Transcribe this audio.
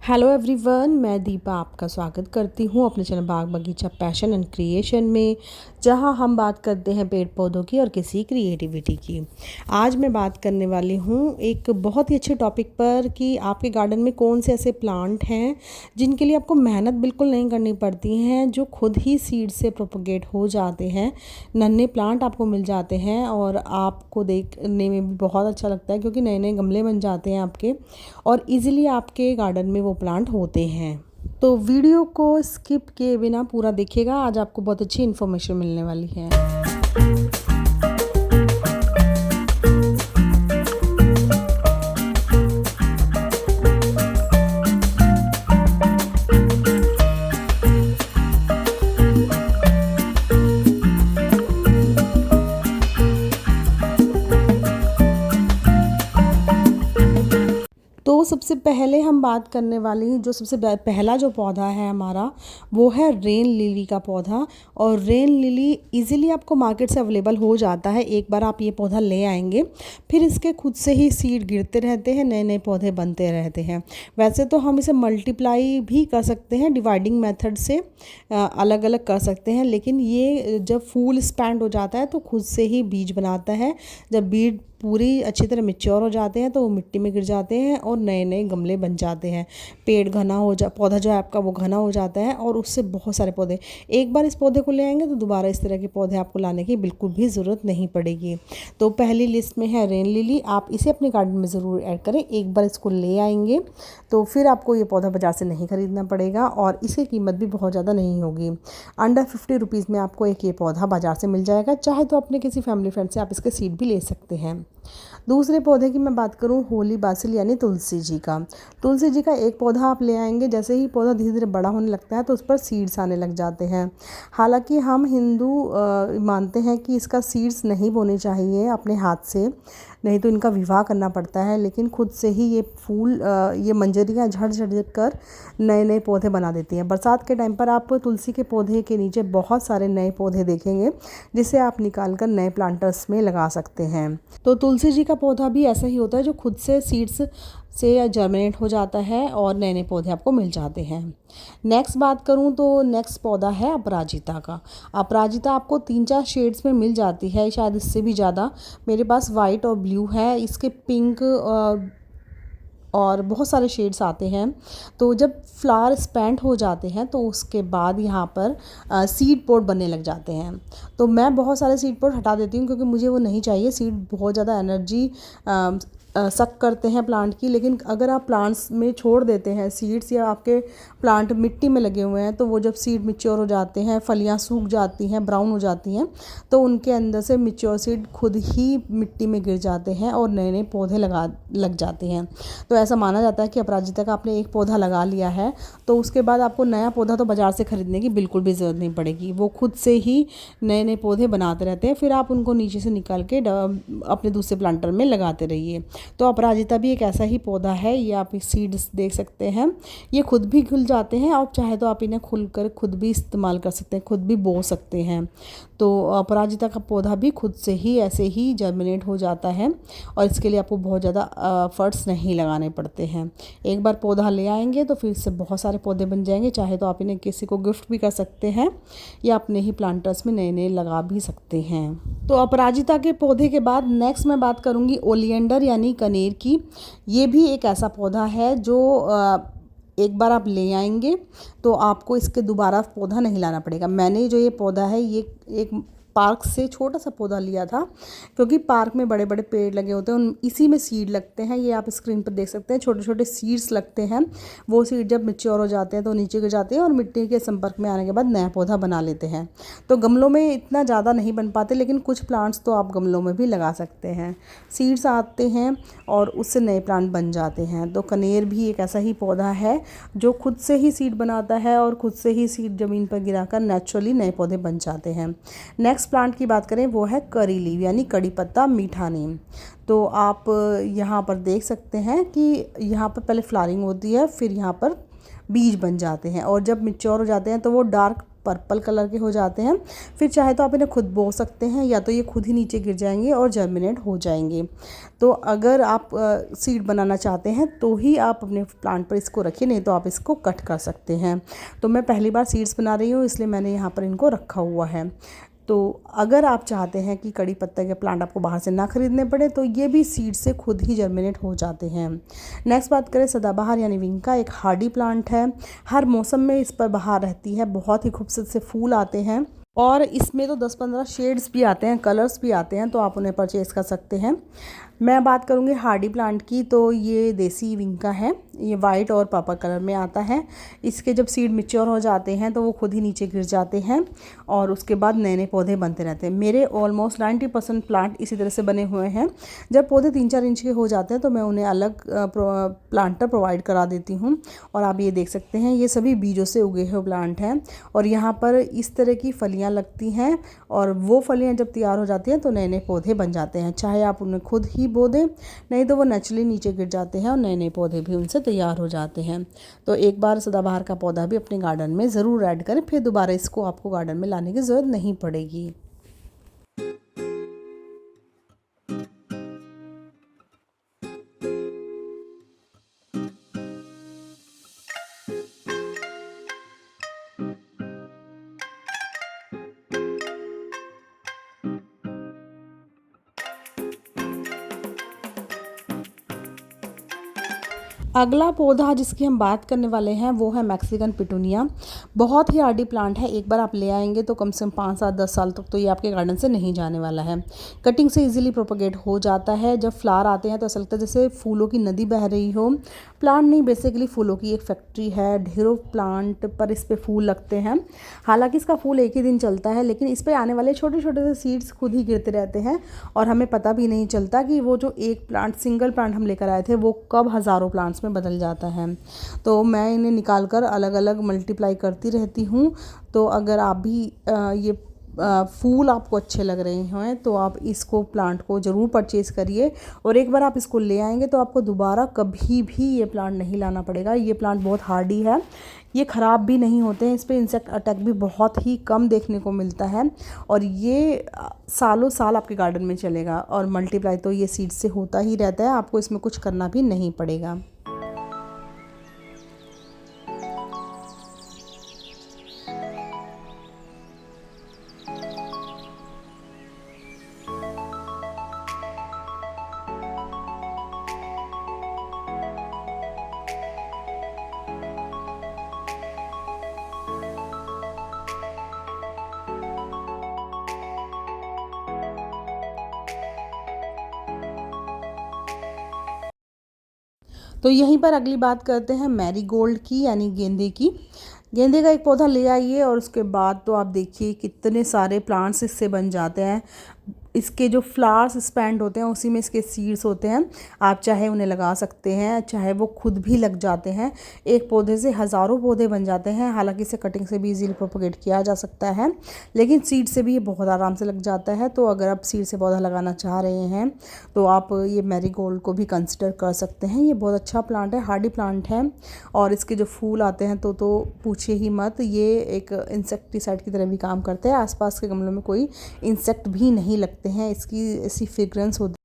Hello everyone, मैं दीपा आपका स्वागत करती हूँ अपने चैनल बाग बगीचा पैशन एंड क्रिएशन में, जहाँ हम बात करते हैं पेड़ पौधों की और किसी क्रिएटिविटी की। आज मैं बात करने वाली हूँ एक बहुत ही अच्छे टॉपिक पर कि आपके गार्डन में कौन से ऐसे प्लांट हैं जिनके लिए आपको मेहनत बिल्कुल नहीं करनी पड़ती हैं, जो खुद ही सीड से प्रोपोगेट हो जाते हैं। नन्हे प्लांट आपको मिल जाते हैं और आपको देखने में भी बहुत अच्छा लगता है क्योंकि नए नए गमले बन जाते हैं आपके और इजीली आपके गार्डन में वो प्लांट होते हैं। तो वीडियो को स्किप किए बिना पूरा देखिएगा, आज आपको बहुत अच्छी इन्फॉर्मेशन मिलने वाली है। तो सबसे पहले हम बात करने वाली जो सबसे पहला जो पौधा है हमारा, वो है रेन लिली का पौधा। और रेन लिली इजीली आपको मार्केट से अवेलेबल हो जाता है। एक बार आप ये पौधा ले आएंगे, फिर इसके खुद से ही सीड गिरते रहते हैं, नए नए पौधे बनते रहते हैं। वैसे तो हम इसे मल्टीप्लाई भी कर सकते हैं, डिवाइडिंग मेथड से अलग अलग कर सकते हैं, लेकिन ये जब फूल स्पैंड हो जाता है तो खुद से ही बीज बनाता है। जब बीज पूरी अच्छी तरह मैच्योर हो जाते हैं तो वो मिट्टी में गिर जाते हैं और नए नए गमले बन जाते हैं। पेड़ घना हो जा पौधा जो है आपका वो घना हो जाता है और उससे बहुत सारे पौधे, एक बार इस पौधे को ले आएंगे तो दोबारा इस तरह के पौधे आपको लाने की बिल्कुल भी ज़रूरत नहीं पड़ेगी। तो पहली लिस्ट में है रेन लिली, आप इसे अपने गार्डन में ज़रूर ऐड करें। एक बार इसको ले आएंगे तो फिर आपको ये पौधा बाज़ार से नहीं खरीदना पड़ेगा और इसकी कीमत भी बहुत ज़्यादा नहीं होगी। अंडर 50 रुपीज़ में आपको एक ये पौधा बाज़ार से मिल जाएगा। चाहे तो अपने किसी फैमिली फ्रेंड से आप इसके सीड भी ले सकते हैं। दूसरे पौधे की मैं बात करूं, होली बासिल यानी तुलसी जी का। तुलसी जी का एक पौधा आप ले आएंगे, जैसे ही पौधा धीरे धीरे बड़ा होने लगता है तो उस पर सीड्स आने लग जाते हैं। हालांकि हम हिंदू मानते हैं कि इसका सीड्स नहीं बोने चाहिए अपने हाथ से, नहीं तो इनका विवाह करना पड़ता है, लेकिन खुद से ही ये फूल ये मंजरियाँ झड़ झड़ कर नए नए पौधे बना देती हैं। बरसात के टाइम पर आप तुलसी के पौधे के नीचे बहुत सारे नए पौधे देखेंगे, जिसे आप निकाल कर नए प्लांटर्स में लगा सकते हैं। तो तुलसी जी का पौधा भी ऐसा ही होता है, जो खुद से सीड्स से जर्मिनेट हो जाता है और नए नए पौधे आपको मिल जाते हैं। नेक्स्ट बात करूं तो नेक्स्ट पौधा है अपराजिता का। अपराजिता आपको 3-4 शेड्स में मिल जाती है, शायद इससे भी ज़्यादा। मेरे पास वाइट और ब्लू है, इसके पिंक और बहुत सारे शेड्स आते हैं। तो जब फ्लावर स्पैंड हो जाते हैं तो उसके बाद यहाँ पर सीड पॉट बनने लग जाते हैं। तो मैं बहुत सारे सीड पॉट हटा देती हूँ क्योंकि मुझे वो नहीं चाहिए। सीड बहुत ज़्यादा एनर्जी सक करते हैं प्लांट की, लेकिन अगर आप प्लांट्स में छोड़ देते हैं सीड्स, या आपके प्लांट मिट्टी में लगे हुए हैं, तो वो जब सीड मैच्योर हो जाते हैं, फलियां सूख जाती हैं, ब्राउन हो जाती हैं, तो उनके अंदर से मैच्योर सीड खुद ही मिट्टी में गिर जाते हैं और नए नए पौधे लग जाते हैं। तो ऐसा माना जाता है कि अपराजिता का आपने एक पौधा लगा लिया है तो उसके बाद आपको नया पौधा तो बाज़ार से खरीदने की बिल्कुल भी ज़रूरत नहीं पड़ेगी। वो खुद से ही नए नए पौधे बनाते रहते हैं, फिर आप उनको नीचे से निकाल के अपने दूसरे प्लांटर में लगाते रहिए। तो अपराजिता भी एक ऐसा ही पौधा है, ये आप सीड्स देख सकते हैं, ये खुद भी खुल जाते हैं और चाहे तो आप इन्हें खुलकर खुद भी इस्तेमाल कर सकते हैं, खुद भी बो सकते हैं। तो अपराजिता का पौधा भी खुद से ही ऐसे ही जर्मिनेट हो जाता है और इसके लिए आपको बहुत ज़्यादा एफर्ट्स नहीं लगाने पड़ते हैं। एक बार पौधा ले आएंगे तो फिर इससे बहुत सारे पौधे बन जाएंगे। चाहे तो आप इन्हें किसी को गिफ्ट भी कर सकते हैं या अपने ही प्लांटर्स में नए नए लगा भी सकते हैं। तो अपराजिता के पौधे के बाद नेक्स्ट मैं बात करूँगी ओलियंडर यानी कनेर की। ये भी एक ऐसा पौधा है जो एक बार आप ले आएंगे तो आपको इसके दोबारा पौधा नहीं लाना पड़ेगा। मैंने जो ये पौधा है ये एक पार्क से छोटा सा पौधा लिया था, क्योंकि पार्क में बड़े बड़े पेड़ लगे होते हैं, उन इसी में सीड लगते हैं। ये आप स्क्रीन पर देख सकते हैं, छोटे छोटे सीड्स लगते हैं। वो सीड जब मैच्योर हो जाते हैं तो नीचे गिर जाते हैं और मिट्टी के संपर्क में आने के बाद नया पौधा बना लेते हैं। तो गमलों में इतना ज़्यादा नहीं बन पाते, लेकिन कुछ प्लांट्स तो आप गमलों में भी लगा सकते हैं। सीड्स आते हैं और उससे नए प्लांट बन जाते हैं। तो कनेर भी एक ऐसा ही पौधा है जो खुद से ही सीड बनाता है और खुद से ही सीड ज़मीन पर गिराकर नेचुरली नए पौधे बन जाते हैं। नेक्स्ट प्लांट की बात करें, वो है करी लीव यानी कड़ी पत्ता मीठा नीम। तो आप यहाँ पर देख सकते हैं कि यहाँ पर पहले फ्लावरिंग होती है, फिर यहाँ पर बीज बन जाते हैं और जब मैच्योर हो जाते हैं तो वो डार्क पर्पल कलर के हो जाते हैं। फिर चाहे तो आप इन्हें खुद बो सकते हैं या तो ये खुद ही नीचे गिर जाएंगे और जर्मिनेट हो जाएंगे। तो अगर आप सीड बनाना चाहते हैं तो ही आप अपने प्लांट पर इसको रखिए, नहीं तो आप इसको कट कर सकते हैं। तो मैं पहली बार सीड्स बना रही हूँ, इसलिए मैंने यहाँ पर इनको रखा हुआ है। तो अगर आप चाहते हैं कि कड़ी पत्ता के प्लांट आपको बाहर से ना खरीदने पड़े तो ये भी सीड से खुद ही जर्मिनेट हो जाते हैं। नेक्स्ट बात करें सदाबहार यानी विंका, एक हार्डी प्लांट है। हर मौसम में इस पर बहार रहती है, बहुत ही खूबसूरत से फूल आते हैं और इसमें तो 10-15 शेड्स भी आते हैं, कलर्स भी आते हैं, तो आप उन्हें परचेज़ कर सकते हैं। मैं बात करूँगी हार्डी प्लांट की, तो ये देसी विंका है। ये वाइट और पर्पल कलर में आता है। इसके जब सीड मैच्योर हो जाते हैं तो वो खुद ही नीचे गिर जाते हैं और उसके बाद नए नए पौधे बनते रहते हैं। मेरे ऑलमोस्ट 90% प्लांट इसी तरह से बने हुए हैं। जब पौधे 3-4 इंच के हो जाते हैं तो मैं उन्हें अलग प्लांटर प्रोवाइड करा देती हूँ। और आप ये देख सकते हैं ये सभी बीजों से उगे हुए प्लांट हैं और यहाँ पर इस तरह की फलियाँ लगती हैं और वो फलियाँ जब तैयार हो जाती हैं तो नए नए पौधे बन जाते हैं। चाहे आप उन्हें खुद ही बो दें, नहीं तो वो नेचुरली नीचे गिर जाते हैं और नए नए पौधे भी उनसे तैयार हो जाते हैं। तो एक बार सदाबहार का पौधा भी अपने गार्डन में ज़रूर ऐड करें, फिर दोबारा इसको आपको गार्डन में लाने की ज़रूरत नहीं पड़ेगी। अगला पौधा जिसकी हम बात करने वाले हैं वो है मैक्सिकन पिटूनिया। बहुत ही हार्डी प्लांट है, एक बार आप ले आएंगे तो कम से कम 5-7-10 साल तक तो ये आपके गार्डन से नहीं जाने वाला है। कटिंग से इजीली प्रोपगेट हो जाता है। जब फ्लावर आते हैं तो ऐसा लगता है जैसे फूलों की नदी बह रही हो। प्लांट नहीं, बेसिकली फूलों की एक फैक्ट्री है। ढेरों प्लांट पर इस पर फूल लगते हैं। हालांकि इसका फूल एक ही दिन चलता है, लेकिन इस पर आने वाले छोटे छोटे से सीड्स खुद ही गिरते रहते हैं और हमें पता भी नहीं चलता कि वो जो एक प्लांट, सिंगल प्लांट हम लेकर आए थे, वो कब हज़ारों प्लांट्स में बदल जाता है। तो मैं इन्हें निकाल कर अलग अलग मल्टीप्लाई करती रहती हूँ। तो अगर आप भी ये फूल आपको अच्छे लग रहे हैं तो आप इसको प्लांट को ज़रूर परचेज़ करिए और एक बार आप इसको ले आएंगे तो आपको दोबारा कभी भी ये प्लांट नहीं लाना पड़ेगा। ये प्लांट बहुत हार्डी है, ये ख़राब भी नहीं होते हैं, इस पर इंसेक्ट अटैक भी बहुत ही कम देखने को मिलता है और ये सालों साल आपके गार्डन में चलेगा और मल्टीप्लाई तो ये सीड से होता ही रहता है, आपको इसमें कुछ करना भी नहीं पड़ेगा। तो यहीं पर अगली बात करते हैं मैरीगोल्ड की यानी गेंदे की। गेंदे का एक पौधा ले आइए और उसके बाद तो आप देखिए कितने सारे प्लांट्स इससे बन जाते हैं। इसके जो फ्लावर्स स्पैंड होते हैं उसी में इसके सीड्स होते हैं। आप चाहे उन्हें लगा सकते हैं, चाहे वो खुद भी लग जाते हैं। एक पौधे से हज़ारों पौधे बन जाते हैं। हालांकि इसे कटिंग से भी इजीली प्रोपगेट किया जा सकता है, लेकिन सीड से भी ये बहुत आराम से लग जाता है। तो अगर आप सीड से पौधा लगाना चाह रहे हैं तो आप ये मैरीगोल्ड को भी कंसिडर कर सकते हैं। ये बहुत अच्छा प्लांट है, हार्डी प्लांट है और इसके जो फूल आते हैं तो पूछिए ही मत। ये एक इंसेक्टिसाइड की तरह भी काम करते हैं। आसपास के गमलों में कोई इंसेक्ट भी नहीं लगते हैं, इसकी ऐसी फ्रेग्रेंस होती